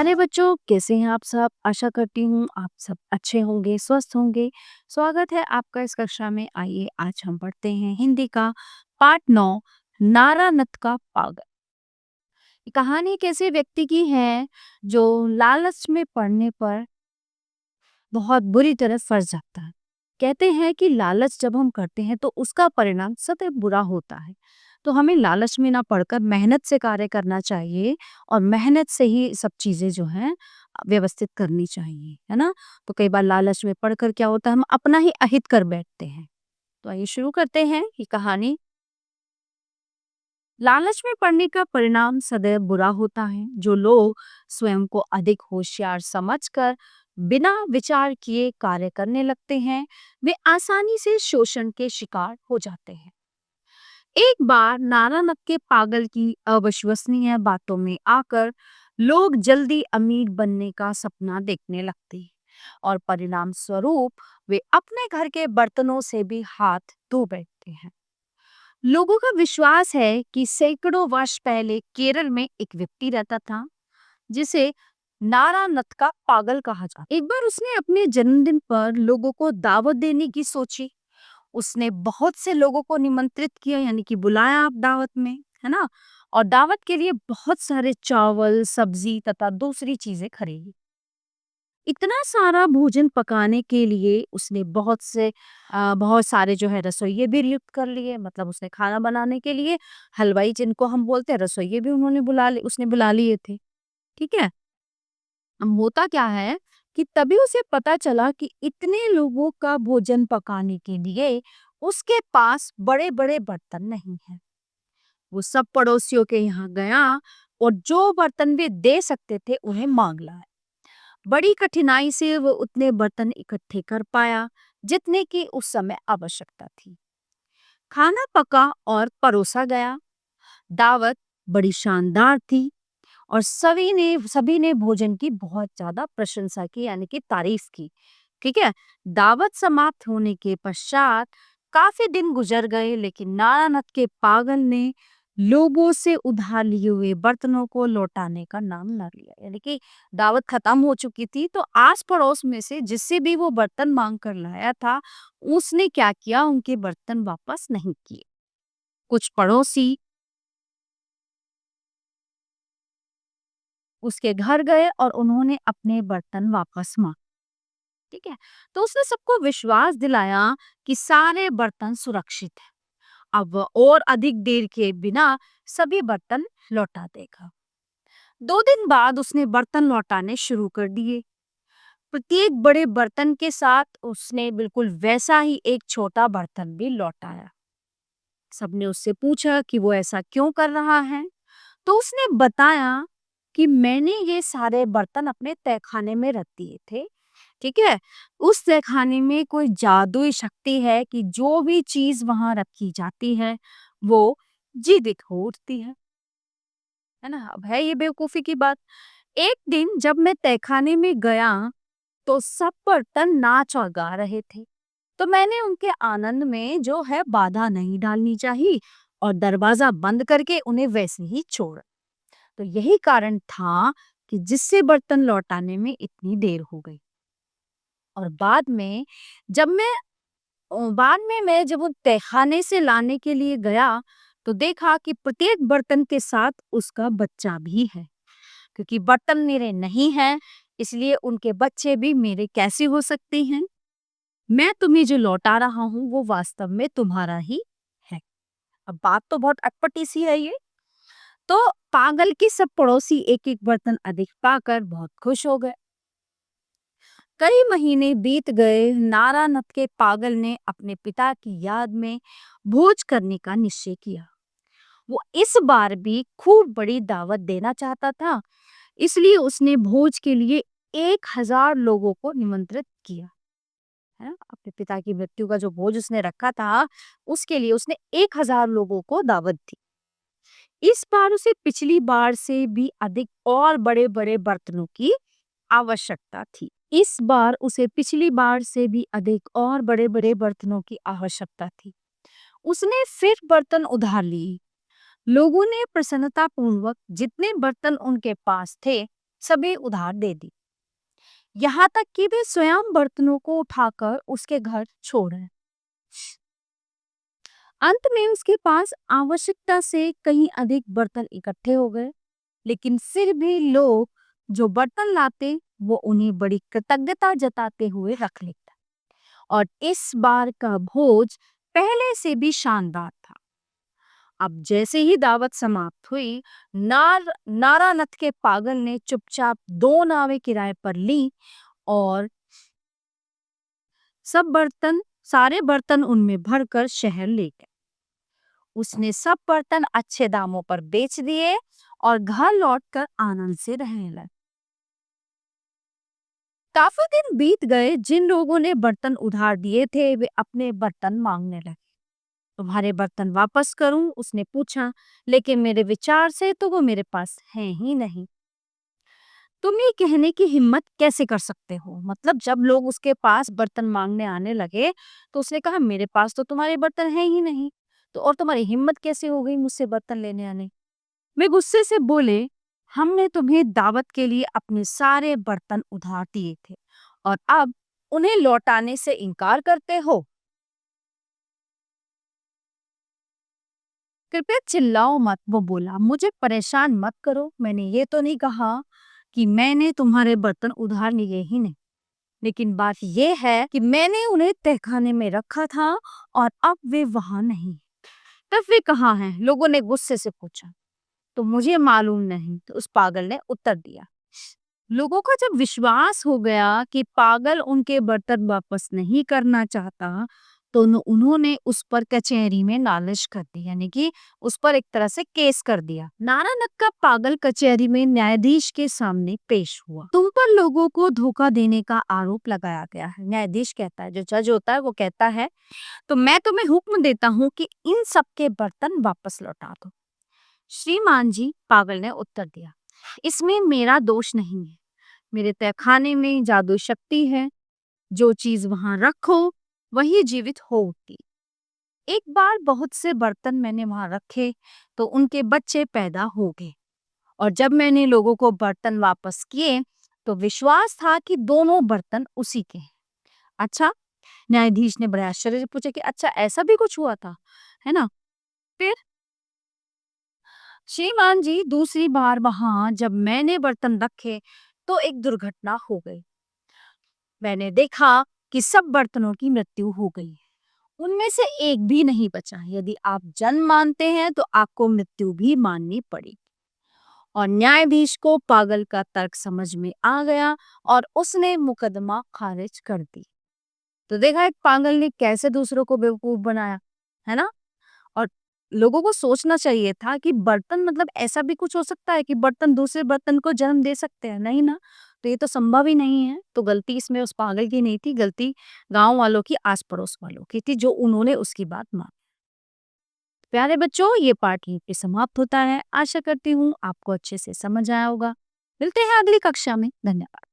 प्यारे बच्चों, कैसे हैं आप सब? आशा करती हूँ आप सब अच्छे होंगे, स्वस्थ होंगे। स्वागत है आपका इस कक्षा में। आइए आज हम पढ़ते हैं हिंदी का पाठ 9, नारा नथ का पागल। ये कहानी एक ऐसे व्यक्ति की है जो लालच में पड़ने पर बहुत बुरी तरह फंस जाता है। कहते हैं कि लालच जब हम करते हैं तो उसका परिणाम सदैव बुरा होता है। तो हमें लालच में ना पड़कर मेहनत से कार्य करना चाहिए और मेहनत से ही सब चीज़ें जो हैं व्यवस्थित करनी चाहिए, है ना? तो कई बार लालच में पड़कर क्या होता है, हम अपना ही अहित कर बैठते हैं। तो आइए शुरू करते हैं ये कहानी। लालच में पड़ने का परिणाम सदैव बुरा होता है। जो लोग स्वयं को अधिक होशियार समझकर बिना विचार किए कार्य करने लगते हैं, वे आसानी से शोषण के शिकार हो जाते हैं। एक बार नारानक के पागल की अविश्वसनीय बातों में आकर लोग जल्दी अमीर बनने का सपना देखने लगते हैं और परिणाम स्वरूप वे अपने घर के बर्तनों से भी हाथ धो बैठते हैं। लोगों का विश्वास है कि सैकड़ों वर्ष पहले केरल में एक व्यक्ति रहता था जिसे नारानथ का पागल कहा जाता। एक बार उसने अपने जन्मदिन पर लोगों को दावत देने की सोची। उसने बहुत से लोगों को निमंत्रित किया, यानी कि बुलाया आप दावत में, है ना? और दावत के लिए बहुत सारे चावल, सब्जी तथा दूसरी चीजें खरीदी। इतना सारा भोजन पकाने के लिए उसने बहुत सारे जो है रसोइये भी नियुक्त कर लिए। मतलब उसने खाना बनाने के लिए हलवाई, जिनको हम बोलते हैं, रसोइये भी उसने बुला लिए थे। ठीक है। अब होता क्या है कि तभी उसे पता चला कि इतने लोगों का भोजन पकाने के लिए उसके पास बड़े बड़े बर्तन नहीं है। वो सब पड़ोसियों के यहाँ गया और जो बर्तन वे दे सकते थे उन्हें मांग लाया। बड़ी कठिनाई से वो उतने बर्तन इकट्ठे कर पाया जितने की उस समय आवश्यकता थी। खाना पका और परोसा गया। दावत बड़ी शानदार थी और सभी ने भोजन की बहुत ज्यादा प्रशंसा की, यानी कि तारीफ की। ठीक है। दावत समाप्त होने के पश्चात काफी दिन गुजर गए, लेकिन नारायणनाथ के पागल ने लोगों से उधार लिए हुए बर्तनों को लौटाने का नाम न लिया। यानी कि दावत खत्म हो चुकी थी तो आस पड़ोस में से जिससे भी वो बर्तन मांग कर लाया था, उसने क्या किया, उनके बर्तन वापस नहीं किए। कुछ पड़ोसी उसके घर गए और उन्होंने अपने बर्तन वापस मांगे। ठीक है। तो उसने सबको विश्वास दिलाया कि सारे बर्तन सुरक्षित हैं। अब वह और अधिक देर के बिना सभी बर्तन लौटा देगा। 2 दिन बाद उसने बर्तन लौटाने शुरू कर दिए। प्रत्येक बड़े बर्तन के साथ उसने बिल्कुल वैसा ही एक छोटा बर्तन भी लौटाया। सबने उससे पूछा कि वो ऐसा क्यों कर रहा है। तो उसने बताया कि मैंने ये सारे बर्तन अपने तहखाने में रख दिए थे। ठीक है। उस तहखाने में कोई जादुई शक्ति है कि जो भी चीज वहां रखी जाती है वो जीवित हो उठती है ना? अब है ये बेवकूफी की बात। एक दिन जब मैं तहखाने में गया तो सब बर्तन नाच और गा रहे थे। तो मैंने उनके आनंद में जो है बाधा नहीं डालनी चाहिए और दरवाजा बंद करके उन्हें वैसे ही छोड़ा। तो यही कारण था कि जिससे बर्तन लौटाने में इतनी देर हो गई। और बाद में मैं जब वो तहखाने से लाने के लिए गया तो देखा कि प्रत्येक बर्तन के साथ उसका बच्चा भी है। क्योंकि बर्तन मेरे नहीं हैं, इसलिए उनके बच्चे भी मेरे कैसे हो सकते हैं? मैं तुम्हें जो लौटा रहा हूँ वो वास्तव में तुम्हारा ही है। अब बात तो बहुत अटपटी सी है ये। तो पागल के सब पड़ोसी एक एक बर्तन अधिक पाकर बहुत खुश हो गए। कई महीने बीत गए। नारानथ के पागल ने अपने पिता की याद में भोज करने का निश्चय किया। वो इस बार भी खूब बड़ी दावत देना चाहता था, इसलिए उसने भोज के लिए 1000 लोगों को निमंत्रित किया। है ना? अपने पिता की मृत्यु का जो भोज उसने रखा था उसके लिए उसने 1000 लोगों को दावत दी। इस बार उसे पिछली बार से भी अधिक और बड़े बड़े बर्तनों की आवश्यकता थी। इस बार उसे पिछली बार से भी अधिक और बड़े बड़े बर्तनों की आवश्यकता थी। उसने फिर बर्तन उधार लिए। लोगों ने प्रसन्नता पूर्वक जितने बर्तन उनके पास थे सभी उधार दे दी, यहाँ तक कि वे स्वयं बर्तनों को उठाकर उसके घर छोड़े। अंत में उसके पास आवश्यकता से कहीं अधिक बर्तन इकट्ठे हो गए, लेकिन फिर भी लोग जो बर्तन लाते वो उन्हें बड़ी कृतज्ञता जताते हुए रख लेते। और इस बार का भोज पहले से भी शानदार था। अब जैसे ही दावत समाप्त हुई, नारानथ के पागल ने चुपचाप 2 नावें किराए पर ली और सारे बर्तन उनमें भरकर शहर ले गए। उसने सब बर्तन अच्छे दामों पर बेच दिए और घर लौटकर आनंद से रहने लगा। काफी दिन बीत गए, जिन लोगों ने बर्तन उधार दिए थे वे अपने बर्तन मांगने लगे। तुम्हारे बर्तन वापस करूं? उसने पूछा, लेकिन मेरे विचार से तो वो मेरे पास है ही नहीं। तुम ये कहने की हिम्मत कैसे कर सकते हो? मतलब जब लोग उसके पास बर्तन मांगने आने लगे तो उसने कहा, मेरे पास तो तुम्हारे बर्तन है ही नहीं, तो और तुम्हारी हिम्मत कैसे हो गई मुझसे बर्तन लेने आने? वे गुस्से से बोले, हमने तुम्हें दावत के लिए अपने सारे बर्तन उधार दिए थे और अब उन्हें लौटाने से इनकार करते हो। कृपया चिल्लाओ मत, वो बोला। मुझे परेशान मत करो, मैंने ये तो नहीं कहा कि मैंने तुम्हारे बर्तन उधार लिए ही नहीं, लेकिन बात यह है कि मैंने उन्हें तहखाने में रखा था और अब वे वहां नहीं। तब वे कहाँ हैं? लोगों ने गुस्से से पूछा। तो मुझे मालूम नहीं, तो उस पागल ने उत्तर दिया। लोगों का जब विश्वास हो गया कि पागल उनके बर्तन वापस नहीं करना चाहता, तो उन्होंने उस पर कचहरी में नालिश कर दी, यानी कि उस पर एक तरह से केस कर दिया। नारानक का पागल कचहरी में न्यायाधीश के सामने पेश हुआ। तुम पर लोगों को धोखा देने का आरोप लगाया गया है। न्यायाधीश कहता है, जो जज होता है वो कहता है, तो मैं तुम्हें हुक्म देता हूँ कि इन सबके बर्तन वापस लौटा दो। श्रीमान जी, पागल ने उत्तर दिया, इसमें मेरा दोष नहीं है। मेरे तहखाने में जादू शक्ति है, जो चीज वहां रखो वही जीवित हो उठती। एक बार बहुत से बर्तन मैंने वहां रखे तो उनके बच्चे पैदा हो गए, और जब मैंने लोगों को बर्तन वापस किए तो विश्वास था कि दोनों बर्तन उसी के हैं। अच्छा, न्यायाधीश ने बड़े आश्चर्य से पूछा कि अच्छा ऐसा भी कुछ हुआ था, है ना? फिर श्रीमान जी, दूसरी बार वहां जब मैंने बर्तन रखे तो एक दुर्घटना हो गई। मैंने देखा कि सब बर्तनों की मृत्यु हो गई है, उनमें से एक भी नहीं बचा। यदि आप जन्म मानते हैं तो आपको मृत्यु भी माननी पड़ेगी। और न्यायाधीश को पागल का तर्क समझ में आ गया और उसने मुकदमा खारिज कर दी। तो देखा एक पागल ने कैसे दूसरों को बेवकूफ बनाया, है ना? और लोगों को सोचना चाहिए था कि बर्तन मतलब ऐसा भी कुछ हो सकता है कि बर्तन दूसरे बर्तन को जन्म दे सकते हैं, नहीं ना? तो ये तो संभव ही नहीं है। तो गलती इसमें उस पागल की नहीं थी, गलती गांव वालों की, आस पड़ोस वालों की थी, जो उन्होंने उसकी बात मानी। प्यारे बच्चों, ये पाठ यहीं पे समाप्त होता है। आशा करती हूँ आपको अच्छे से समझ आया होगा। मिलते हैं अगली कक्षा में। धन्यवाद।